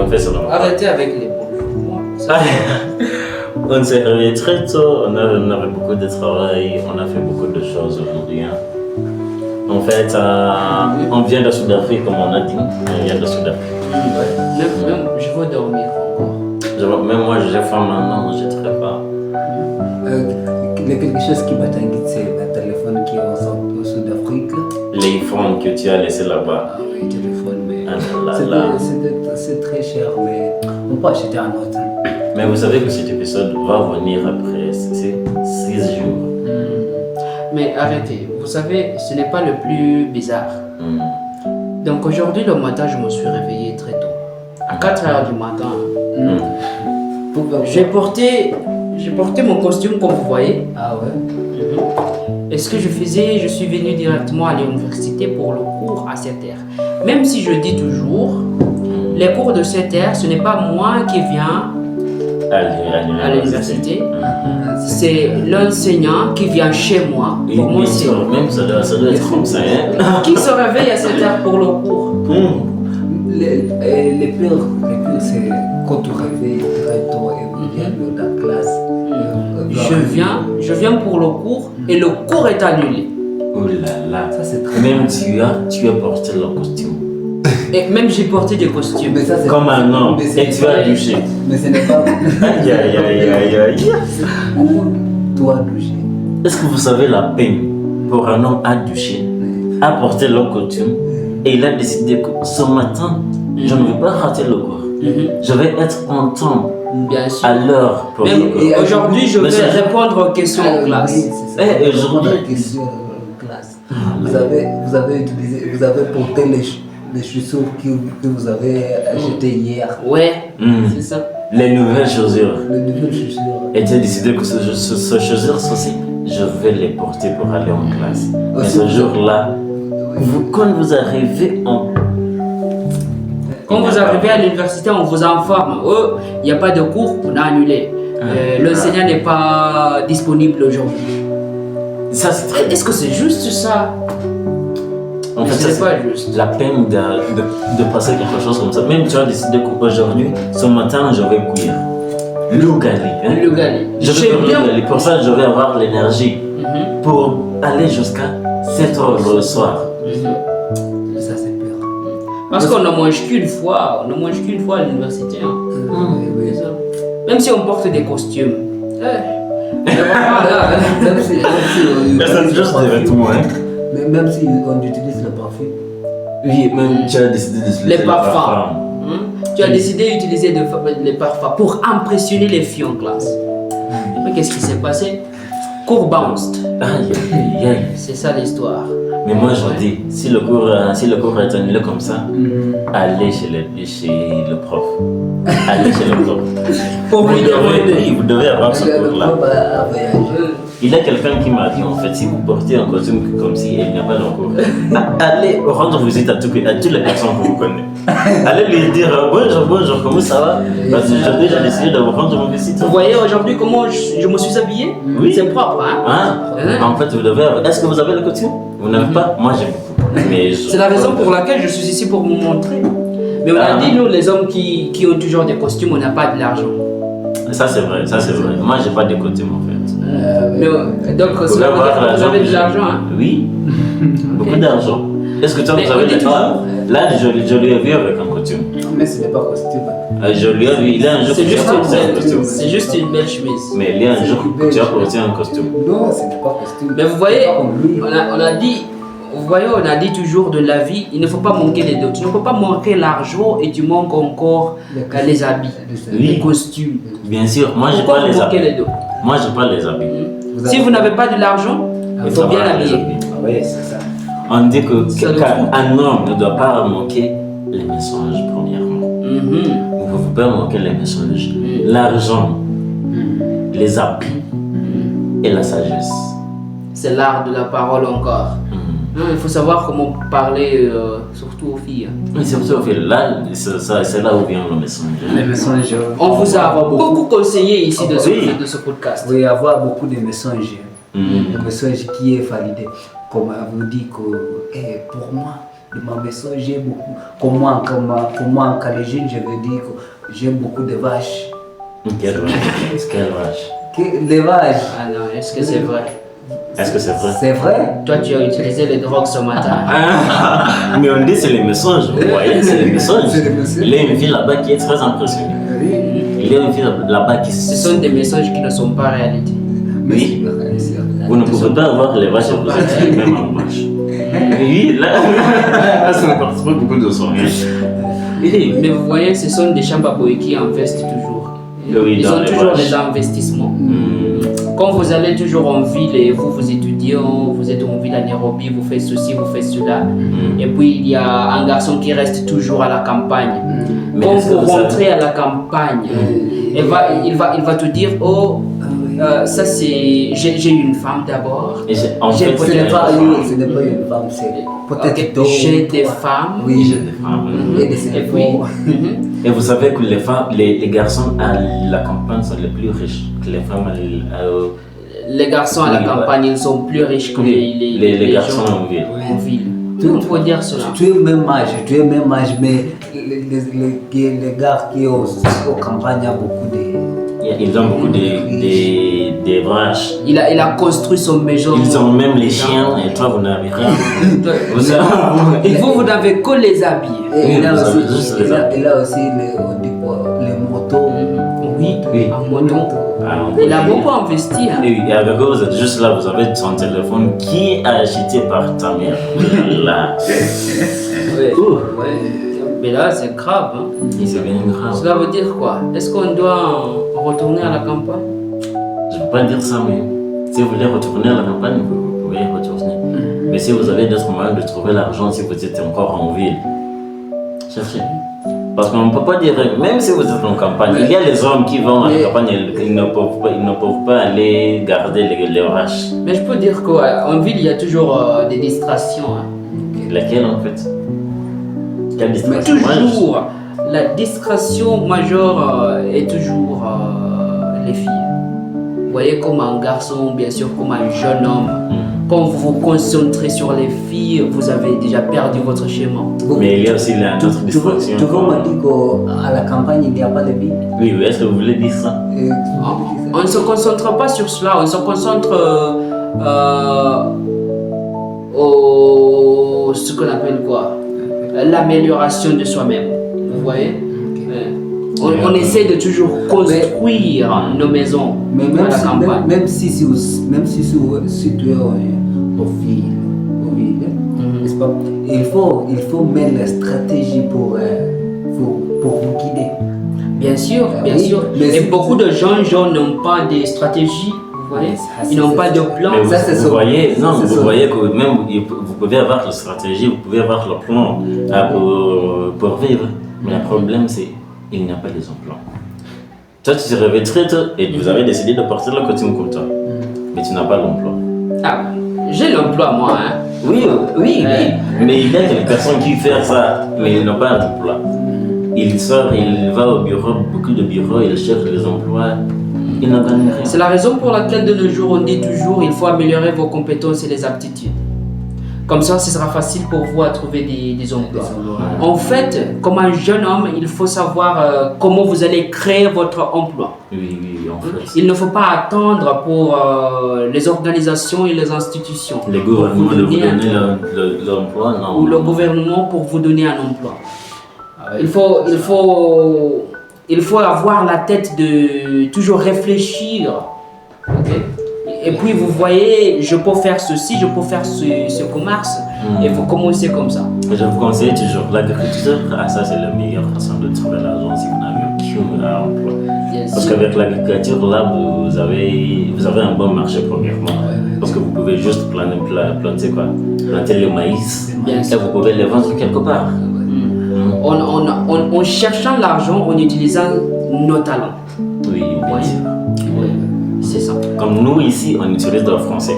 on fait ça. Arrêtez avec les bonjours. On s'est réveillé très tôt, on avait beaucoup de travail, on a fait beaucoup de choses aujourd'hui. Hein. En fait, on vient de Sud-Afrique, comme on a dit. On vient de Sud-Afrique. Même, je veux dormir encore. Même moi, j'ai faim maintenant, je ne très pas. Il y a quelque chose qui m'a tangué, c'est le téléphone qui est au Sud-Afrique. L'iPhone que tu as laissé là-bas. Ah oui, téléphone, mais là. c'est très cher, mais on peut acheter un autre. Mais vous savez que cet épisode va venir après 6 jours. Mais arrêtez, vous savez, ce n'est pas le plus bizarre. Donc aujourd'hui, le matin, je me suis réveillé très tôt. À 4h du matin. J'ai porté mon costume comme vous voyez. Ah ouais. Et ce que je faisais, je suis venu directement à l'université pour le cours à 7h. Même si je dis toujours, les cours de 7h, ce n'est pas moi qui viens à l'université. C'est l'enseignant qui vient chez moi. Pour moi, c'est... Même ça doit être comme ça. Hein? Qui se réveille à 7h pour le cours? Les pires, c'est quand tu réveilles très tôt et vous viens de la classe. Je viens pour le cours et le cours est annulé. Oh là là. Ça, c'est très même tu as porté le costume. Et même j'ai porté des costumes. Mais ça, comme un homme. Et tu as douché. Mais ce n'est pas. Aïe. Toi doucher. Est-ce que vous savez la peine pour un homme à doucher, à porter le costume, et il a décidé que ce matin, je ne vais pas rater le cours. Je vais être en temps. Bien sûr. À l'heure pour le cours. Aujourd'hui, je vais répondre aux questions en classe. Oui, c'est ça. Aujourd'hui, questions en classe. Vous avez porté les chaussures que vous avez achetées hier. Ouais, c'est ça. Les nouvelles chaussures. Les nouvelles chaussures. Et tu as décidé que ces chaussures aussi, je vais les porter pour aller en classe. Mais ce jour-là, quand vous arrivez Quand vous arrivez à l'université, on vous informe. Oh, il n'y a pas de cours, on a annulé. L'enseignant n'est pas disponible aujourd'hui. Est-ce que c'est juste ça? En fait, c'est pas juste. La peine de passer quelque chose comme ça. Même tu as décidé qu'aujourd'hui, ce matin, je vais courir. Lougali. Je vais courir Lougali. Pour ça, je vais avoir l'énergie pour aller jusqu'à 7h le soir. Ça, c'est peur. Parce qu'on ne mange qu'une fois. On ne mange qu'une fois à l'université. Oui. Même si on porte des costumes. Personne juste des vêtements. Mais même si on utilise le parfum. Oui, même tu as décidé d'utiliser les parfums. Tu as décidé d'utiliser les parfums pour impressionner les filles en classe. Mais qu'est-ce qui s'est passé? Cours bounced. Aïe. C'est ça l'histoire. Mais moi je dis, si le cours est annulé comme ça, allez chez le prof. Allez chez le prof. Pour lui demander. Vous devez avoir ce cours-là. Il y a quelqu'un qui m'a dit en fait, si vous portez un costume comme si il n'y a pas de cours, allez rendre visite à toutes les personnes que vous connaissez. Allez lui dire bonjour, comment ça va? Parce que j'ai déjà décidé de vous rendre visite. Vous voyez aujourd'hui comment je me suis habillé? Oui. C'est propre, hein? En fait, vous devez. Est-ce que vous avez le costume? Vous n'avez pas? Moi j'ai beaucoup. C'est la raison pour laquelle je suis ici pour vous montrer. Mais on a dit, nous les hommes qui ont toujours des costumes, on n'a pas de l'argent. Ça c'est vrai. Moi j'ai pas de costume en fait. Donc vous avez de l'argent, hein? Oui, beaucoup d'argent. Est-ce que toi vous avez de l'argent? Là je lui ai vu avec un costume. Mais ce n'est pas costume. Je lui ai vu, il a un jour c'est juste une belle chemise. Mais il y a un jour que tu as porté un costume. Non, ce n'est pas costume. Mais vous voyez, on a dit toujours de la vie, il ne faut pas manquer les deux. Tu ne peux pas manquer l'argent et tu manques encore les habits, les costumes. Bien sûr, moi j'ai pas les habits. Moi j'ai pas les habits. Si vous n'avez pas de l'argent, il faut bien l'habiller. Oui, c'est ça. On dit qu'un homme ne doit pas manquer les mensonges premièrement. Vous ne pouvez pas manquer les mensonges. L'argent, les habits et la sagesse. C'est l'art de la parole encore. Il faut savoir comment parler, surtout aux filles. Oui, surtout aux filles. Là, c'est là où vient le message. Les messages. On vous a beaucoup conseillé ici de ce podcast. Oui, avoir beaucoup de messages. Le message qui est validé. Comme on vous dit que pour moi, de ma maison, j'ai beaucoup, comme moi en Calégine, je veux dire que j'ai beaucoup de vaches. Quelle vache? Les vaches. Ah non, est-ce que c'est vrai? Est-ce que c'est vrai? C'est vrai? Toi, tu as utilisé les drogues ce matin. Mais on dit c'est les mensonges, vous voyez, c'est les mensonges. Il y a une fille là-bas qui est très impressionnée. Il y a une fille là-bas qui... Ce sont des messages qui ne sont pas réalité. Oui. Vous ne pouvez pas avoir les vaches et vous êtes même en vache. Oui, là, ça ne porte pas beaucoup de son. Mais vous voyez, ce sont des Chambaboy qui investissent toujours. Oui, Ils ont toujours vaches. des investissements. Quand vous allez toujours en ville et vous étudiez, vous êtes en ville à Nairobi, vous faites ceci, vous faites cela. Et puis il y a un garçon qui reste toujours à la campagne. Quand vous rentrez à la campagne, il va te dire, oh, ça c'est, j'ai une femme d'abord. En fait, Ce n'est pas une femme, c'est peut-être d'autres. J'ai des femmes. Oui, j'ai des femmes. Et des Et puis, enfants. Et vous savez que les garçons à la campagne sont les plus riches que les femmes les garçons à la campagne, ils sont plus riches que les garçons gens en ville. en ville. On peut dire cela. Tu es même âge, mais les gars qui sont aux campagnes ont beaucoup de... Ils ont beaucoup de vaches. Il a construit son maison. Ils ont même les chiens et toi vous n'avez rien. Et vous n'avez que les habits. Et il a aussi les motos. Oui, en moto. Il a beaucoup investi. Hein. Et avec eux, vous êtes juste là, vous avez son téléphone qui est acheté par ta mère. Là. Mais là, c'est grave. Hein. C'est bien grave. Cela veut dire quoi? Est-ce qu'on doit retourner à la campagne? Je ne peux pas dire ça, mais si vous voulez retourner à la campagne, vous pouvez retourner. Mais si vous avez d'autres moyens de trouver l'argent, si vous êtes encore en ville, cherchez. Parce qu'on ne peut pas dire, même si vous êtes en campagne, il y a les hommes qui vont à la campagne, ils ne peuvent pas aller garder les vaches. Mais je peux dire qu'en ville, il y a toujours des distractions. Hein. Laquelle en fait? Quelle Mais distraction? toujours, la distraction majeure est toujours les filles. Vous voyez, comme un garçon, bien sûr, comme un jeune homme, quand vous vous concentrez sur les filles, vous avez déjà perdu votre schéma. Mais il y a aussi notre distraction. Tu m'as dit qu'à la campagne, il n'y a pas de filles? Oui, est-ce que vous voulez dire ça? On ne se concentre pas sur cela, on se concentre au ce qu'on appelle quoi? L'amélioration de soi-même. Vous voyez? On essaie de toujours construire nos maisons à la campagne. Même si tu es au ville, n'est-ce pas? Il faut mettre la stratégie pour vous guider. Bien sûr, bien Oui, sûr. mais Et beaucoup de gens n'ont pas de stratégie. Vous voyez? Ils n'ont pas de plan. Mais vous voyez, ça, c'est vous voyez que même vous pouvez avoir la stratégie, vous pouvez avoir le plan pour vivre. Mais le problème, c'est qu'il n'y a pas des emplois. Toi, tu te réveilles très tôt et vous avez décidé de partir le côté comme toi. Mais tu n'as pas l'emploi. Ah, j'ai l'emploi, moi. Hein. Oui. Mais il y a des personnes qui font ça, mais ils n'ont pas d'emploi. Il sort, il va au bureau, beaucoup de bureaux, il cherche les emplois. Il n'en gagne rien. C'est la raison pour laquelle de nos jours, on dit toujours il faut améliorer vos compétences et les aptitudes. Comme ça, ce sera facile pour vous à trouver des emplois. En fait, comme un jeune homme, il faut savoir comment vous allez créer votre emploi. Oui, en fait. Il ne faut pas attendre pour les organisations et les institutions. Le gouvernement de vous donner l'emploi, non. Ou le gouvernement pour vous donner un emploi. Il faut avoir la tête de toujours réfléchir. Okay? Et puis vous voyez, je peux faire ceci, je peux faire ce commerce. Et vous commencez comme ça. Je vous conseille toujours l'agriculture. Ça, c'est la meilleure façon de trouver l'argent si vous n'avez aucun emploi. Parce qu'avec l'agriculture, là, vous avez un bon marché premièrement. Parce que vous pouvez juste planter le maïs. Et vous pouvez le vendre quelque part. En cherchant l'argent, en utilisant nos talents. Oui, bien sûr. C'est ça. Comme nous ici, on utilise le français.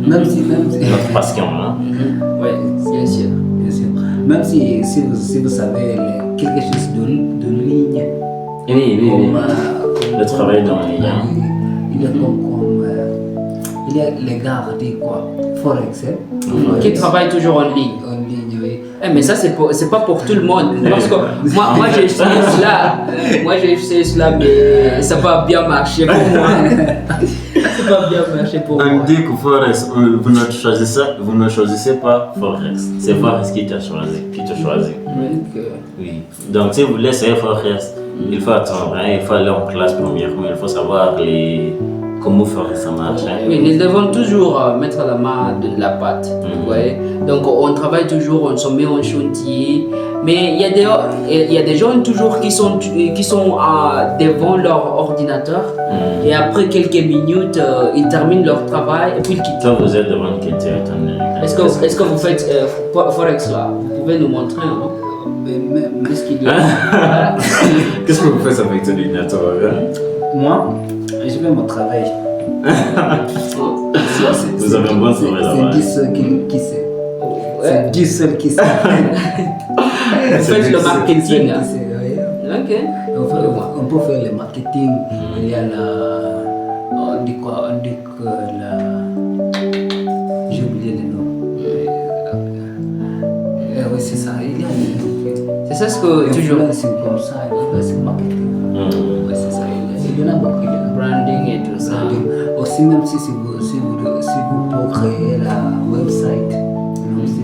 Même si notre passion, hein? Oui, bien sûr. Même si vous savez quelque chose de ligne. Oui. Le travail dans les liens. Il y a les gars, quoi, Forex. Qui travaillent toujours en ligne. En ligne, oui. Mais ça, c'est pas pour tout le monde. Parce que moi j'ai essayé cela, mais ça n'a pas bien marché pour moi. Ça n'a pas bien marché pour moi. On dit que Forex, vous ne choisissez pas Forex. C'est Forex qui t'a choisi. Oui. Donc si vous voulez essayer Forex, il faut attendre, il faut aller en classe premièrement, il faut savoir comment Forex ça marche. Oui, nous devons toujours mettre la main de la pâte. Ouais. Donc on travaille toujours, on se met en chantier. Mais il y a des gens toujours qui sont devant leur ordinateur et après quelques minutes, ils terminent leur travail et puis ils quittent. Toi, vous êtes devant quel téléphone? Est-ce que vous faites Forex là? Vous pouvez nous montrer, hein? Qu'est-ce qu'il y a? Qu'est-ce que vous faites avec ton ordinateur? Moi, je fais mon travail. Vous avez un bon travail là-bas. C'est 10 seuls qui sait. C'est 10 seuls qui sait. Vous faites le marketing. Ok. On peut faire le marketing. Il y a on dit quoi? On dit que j'ai oublié le nom. Oui, c'est ça. Il y a c'est ça ce que toujours. C'est comme ça. C'est marketing. Oui, c'est ça. Il y en a beaucoup. Branding et tout ça. Aussi, même si vous créer la website, même si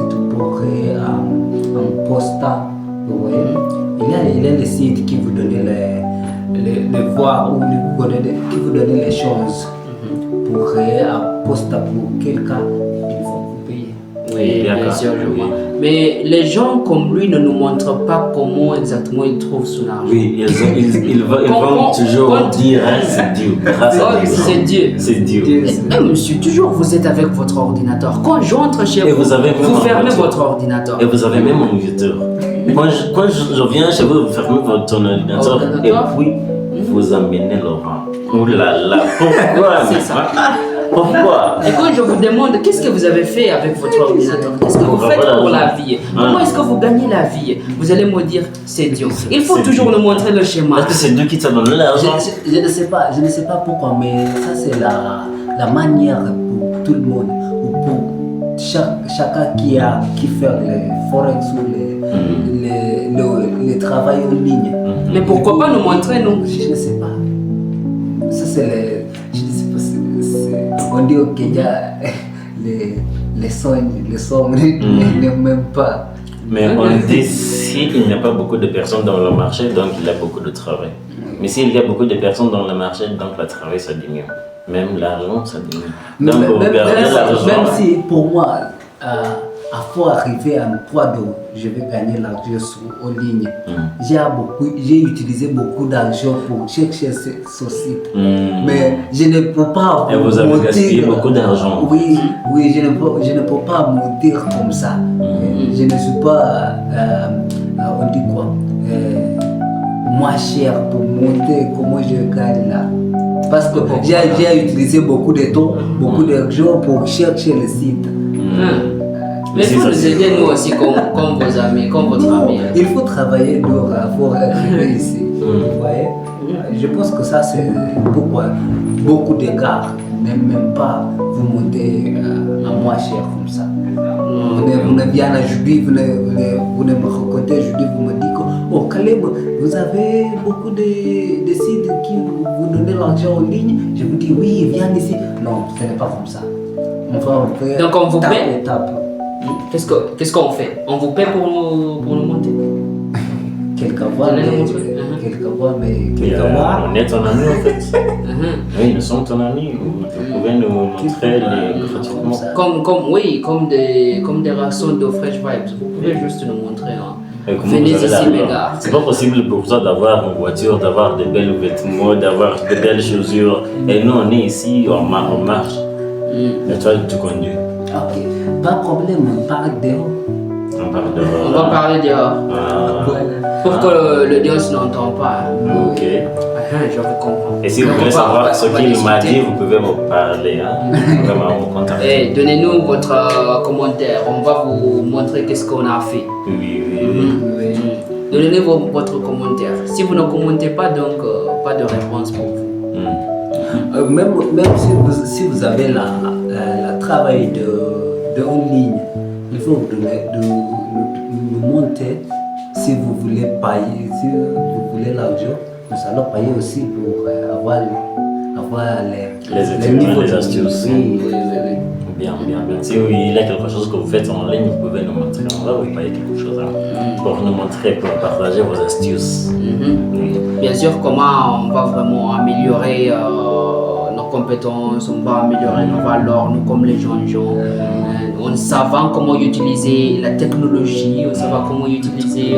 tu peux créer un posta, vous voyez, il y a les sites qui vous donnent les voies ou qui vous donnent les choses pour créer un posta pour quelqu'un, il faut vous payer. Oui, bien sûr, je vois. Mais les gens comme lui ne nous montrent pas comment exactement ils trouvent son argent. Oui, ils vont toujours dire c'est Dieu. C'est Dieu. C'est Dieu. Monsieur, toujours vous êtes avec votre ordinateur. Quand j'entre chez vous, vous fermez votre ordinateur. Et vous avez même un visiteur. Quand je viens chez vous, vous fermez votre ordinateur. Et puis, vous amenez Laurent. Oh là là, pourquoi? C'est ça. Pourquoi? Et quand je vous demande qu'est-ce que vous avez fait avec votre ordinateur, qu'est-ce que vous faites pour la vie, comment est-ce que vous gagnez la vie, vous allez me dire c'est Dieu. Il faut toujours nous montrer le schéma. Est-ce que c'est Dieu qui t'a donné l'argent? Je ne sais pas pourquoi, mais ça c'est la manière pour tout le monde, ou pour chacun qui fait les forex ou les travail en ligne. Mais pourquoi pas nous montrer nous? Je ne sais pas. Ça c'est on dit au Kenya, les sons ne même pas. Mais on dit s'il n'y a pas beaucoup de personnes dans le marché, donc il y a beaucoup de travail. Mais s'il y a beaucoup de personnes dans le marché, donc le travail ça diminue. Même l'argent ça diminue. Donc même si pour moi, à faut arriver à un point où je vais gagner l'argent en ligne, j'ai utilisé beaucoup d'argent pour chercher ce site. Mais je ne peux pas. Et vous avez gaspillé beaucoup d'argent. Oui, je ne peux pas mentir comme ça. Je ne suis pas, on dit quoi, moins cher pour monter comment je gagne là. Parce que j'ai utilisé beaucoup de temps, beaucoup d'argent pour chercher le site. Mais il faut nous aider nous aussi comme vos amis, comme votre ami. Il faut travailler dur pour arriver ici. Vous voyez? Je pense que ça c'est pourquoi beaucoup d'égards, même pas vous montez à moins cher comme ça. Vous ne viens aujourd'hui, vous ne me rencontrez aujourd'hui, vous me dites que oh Caleb, vous avez beaucoup de sites qui vous donnent l'argent en ligne. Je vous dis oui, viens ici. Non, ce n'est pas comme ça. On va donc on vous paie. Étape. Qu'est-ce qu'on fait? On vous paie pour nous monter? Quelquefois, mais on est ton ami en fait. Oui, nous sommes ton ami. Vous pouvez nous montrer gratuitement. Comme des rations de Fresh Vibes. Vous pouvez juste nous montrer. Venez ici, mes gars. C'est pas possible pour toi d'avoir une voiture, d'avoir de belles vêtements, d'avoir de belles chaussures. Et nous, on est ici, on marche. Et toi, tu conduis. Ok, pas de problème, on parle dehors. On va parler dehors. Pour que le Dieu ne n'entende pas. Ok. Je vous comprends. Et si vous voulez savoir ce qu'il m'a dit, vous pouvez me parler. Vraiment, me contacter. Donnez-nous votre commentaire. On va vous montrer qu'est-ce qu'on a fait. Oui. Donnez votre commentaire. Si vous ne commentez pas, donc pas de réponse pour vous. Même si vous avez le travail de en ligne, il faut nous nous montrer si vous voulez payer, si vous voulez l'argent, nous allons payer aussi pour avoir les astuces. Oui. Bien. Si il y a quelque chose que vous faites en ligne, vous pouvez nous montrer. On va vous payer quelque chose pour nous montrer, pour partager vos astuces. Oui. Bien sûr, comment on va vraiment améliorer nos compétences, on va améliorer nos valeurs, nous comme les jeunes gens. On savant comment utiliser la technologie, on savant comment utiliser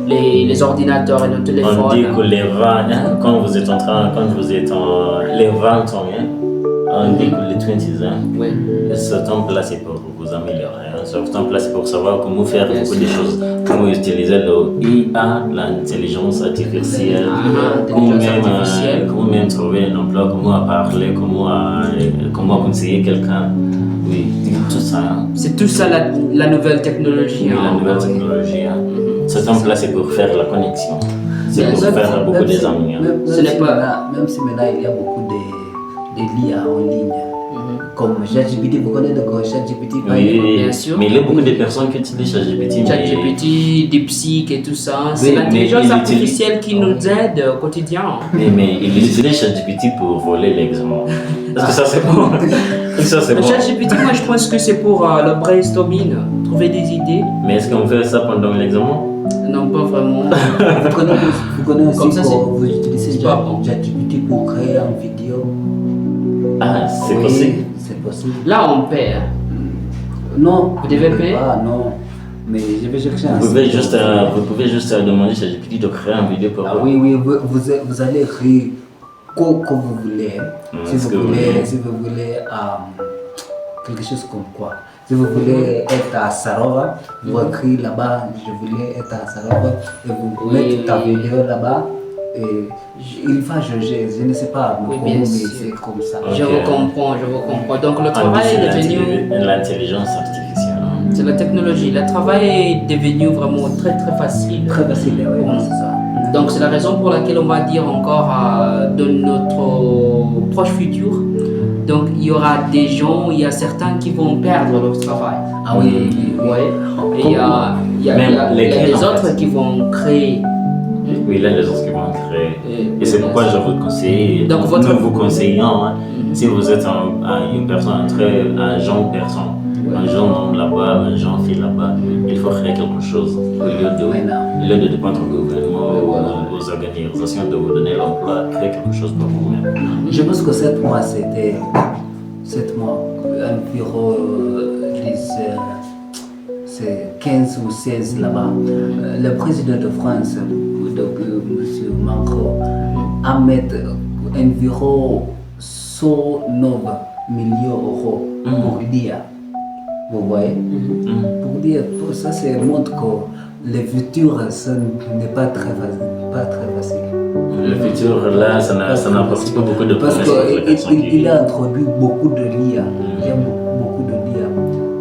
les ordinateurs et nos téléphones. On dit que les ventes, quand vous êtes les ventes, on dit que les 20s, ce temps-là, c'est pour vous améliorer. Ce temps-là, c'est pour savoir comment faire beaucoup de choses, comment utiliser l'IA, l'intelligence artificielle, comment même trouver un emploi, comment parler, comment conseiller quelqu'un. Oui, tout ça. C'est tout ça la nouvelle technologie. Oui, la nouvelle technologie. Ce temps-là, c'est pour faire la connexion. C'est pour faire beaucoup des amis. Même si maintenant, il y a beaucoup de l'IA en ligne. Comme ChatGPT, vous connaissez de quoi ChatGPT? Oui, bien sûr. Mais il y a beaucoup de personnes qui utilisent ChatGPT. ChatGPT, DeepSeek et tout ça. C'est l'intelligence artificielle qui nous aide au quotidien. Mais ils utilisent ChatGPT pour voler l'examen. Est-ce que ça c'est bon? ChatGPT, moi je pense que c'est pour le brainstorming, trouver des idées. Mais est-ce qu'on fait ça pendant l'examen? Non, pas vraiment. Vous connaissez Comme ça, vous utilisez ChatGPT pour créer une vidéo? Ah, c'est possible. C'est possible. Là, on paie. Non. Vous devez payer? Non. Mais je vais chercher un Vous pouvez juste demander à ChatGPT de créer une vidéo pour vous. Oui, vous allez écrire comme vous voulez. Si vous voulez quelque chose comme quoi. Si vous voulez être à Sarova, vous écrivez là-bas, je voulais être à Sarova, et vous mettez ta vidéo là-bas. Et il va juger, je ne sais pas mais c'est comme ça. Okay. Je vous comprends. Donc le travail est devenu... L'intelligence artificielle. C'est la technologie. Le travail est devenu vraiment très très facile. Très facile, oui, c'est ça. Donc c'est la raison pour laquelle on va dire encore de notre proche futur. Donc il y aura des gens, il y a certains qui vont perdre leur travail. Ah oui. Et il y a des autres qui vont créer. Oui, là, les autres qui vont créer. Et c'est pourquoi je vous conseille, donc, nous vous conseillons, si vous êtes une personne, un jeune personne, un jeune homme là-bas, un jeune fille là-bas, il faut créer quelque chose au lieu de dépendre du gouvernement ou aux organisations de vous donner l'emploi, créer quelque chose pour vous-même. Je pense que 7 mois, environ c'est 15 ou 16 là-bas. Le président de France, M. Macron, a mis environ 109 millions d'euros pour l'IA. Vous voyez? Pour dire, ça montre que le futur n'est pas très facile. Le futur, là, ça n'apporte pas beaucoup de parce qu'il a introduit beaucoup de l'IA. Il y a beaucoup de l'IA.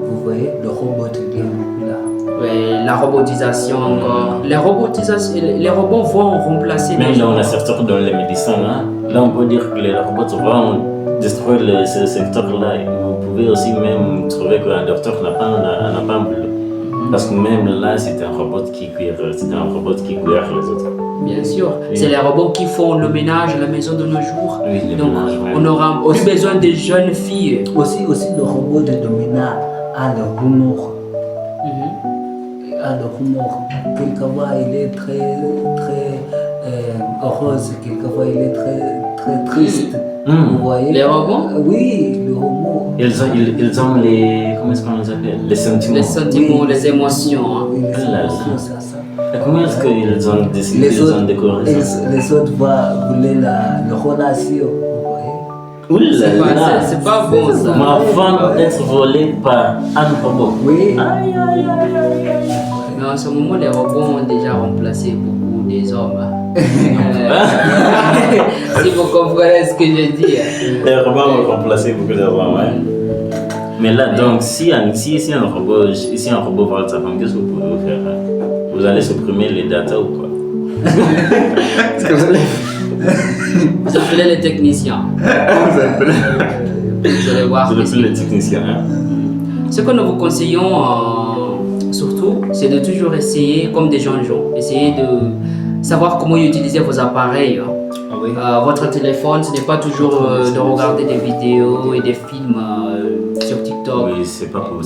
Vous voyez, le robot, il y a beaucoup là. Oui, la robotisation encore. Les robots vont remplacer même dans le secteur de la médecine, là on peut dire que les robots vont détruire ce secteur-là. Vous pouvez aussi même trouver qu'un docteur n'a pas un boulot. Parce que même là, c'est un robot qui cuire les autres. Bien sûr, oui. C'est les robots qui font le ménage à la maison de nos jours. Oui, donc on aura aussi besoin de jeunes filles. Aussi le robot de ménage a le humour. Quelquefois il est très heureuse, quelquefois il est très triste. Vous voyez? Les robots? Oui, le robot. Ils ont les... Comment est-ce qu'on les appelle? Les sentiments. Les sentiments, les émotions. Oui, les émotions, ça. Et comment est-ce qu'ils ont décidé, décoré ça? Les autres voulaient la relation. C'est pas bon ça. Ma femme est volée par un robot. Oui. Aïe. Mais en ce moment, les robots ont déjà remplacé beaucoup des hommes. Si vous comprenez ce que je dis. Les robots ont remplacé beaucoup d'hommes, Mais là, donc, si un robot vole sa femme, qu'est-ce que vous pouvez faire? Vous allez supprimer les data ou quoi? Vous appelez les techniciens. Vous allez voir. Vous appelez les techniciens. Ce que nous vous conseillons surtout, c'est de toujours essayer, comme des gens, essayer de savoir comment utiliser vos appareils. Hein. Oui. Votre téléphone, ce n'est pas toujours de regarder des vidéos et des films sur TikTok. Oui, c'est pas pour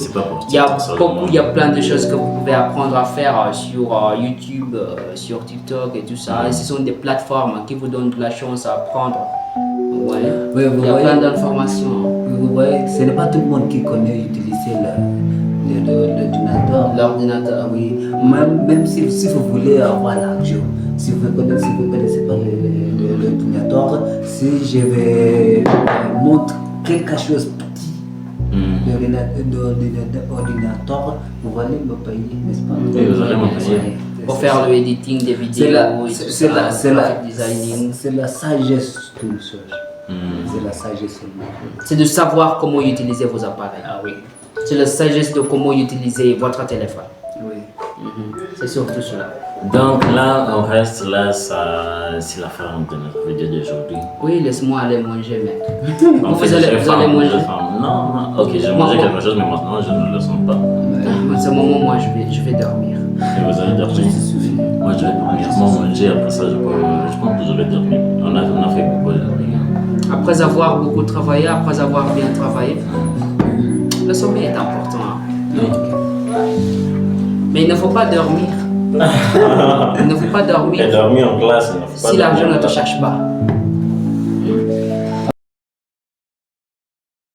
Il y a TikTok, il y a plein de choses que vous pouvez apprendre à faire sur YouTube, sur TikTok et tout ça. Et ce sont des plateformes qui vous donnent de la chance à apprendre. Ouais. Oui, Il y a plein d'informations. Vous voyez, ce n'est pas tout le monde qui connaît utiliser l'ordinateur. L'ordinateur. Oui, même si vous voulez avoir l'argent, si vous ne connaissez pas l'ordinateur, si je vais montrer quelque chose petit d'ordinateur, vous allez me payer, n'est-ce pas? Oui, vous allez me payer. Pour faire le editing des vidéos, c'est la sagesse tout seul. C'est la sagesse seulement. C'est de savoir comment utiliser vos appareils. Ah oui. C'est la sagesse de comment utiliser votre téléphone. Oui. C'est surtout cela. Donc là, on reste là, c'est la fin de notre vidéo d'aujourd'hui. Oui, laisse-moi aller manger, mec. En fait, vous allez manger. Non, ok, j'ai mangé quelque chose, mais maintenant je ne le sens pas. À ce moment, moi, je vais dormir. Et vous allez dormir? Moi, je vais dormir. Moi, manger, après ça, je pense que je vais dormir. On a fait beaucoup de dormir. Après avoir beaucoup travaillé, après avoir bien travaillé, le sommeil est important. Hein. Oui. Mais il ne faut pas dormir. Il ne faut pas dormir Et dormir en classe, il ne faut pas si l'argent dormir ne en te classe. cherche pas.